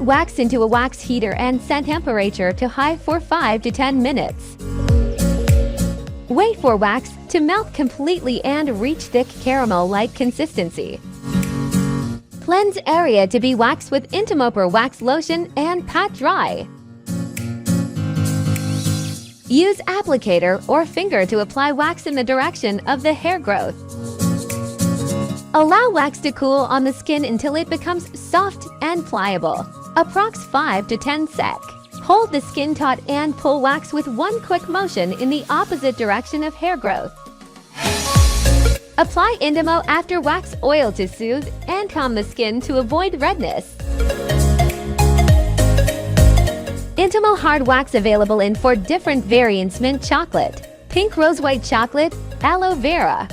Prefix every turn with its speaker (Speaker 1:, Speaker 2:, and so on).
Speaker 1: wax into a wax heater and set temperature to high for 5 to 10 minutes. Wait for wax to melt completely and reach thick caramel-like consistency. Cleanse area to be waxed with Intimo Aloe Vera Wax lotion and pat dry. Use applicator or finger to apply wax in the direction of the hair growth. Allow wax to cool on the skin until it becomes soft and pliable, approx 5 to 10 sec. Hold the skin taut and pull wax with one quick motion in the opposite direction of hair growth. Apply Intimo after wax oil to soothe and calm the skin to avoid redness. Intimo hard wax available in 4 different variants: mint chocolate, pink rose white chocolate, aloe vera,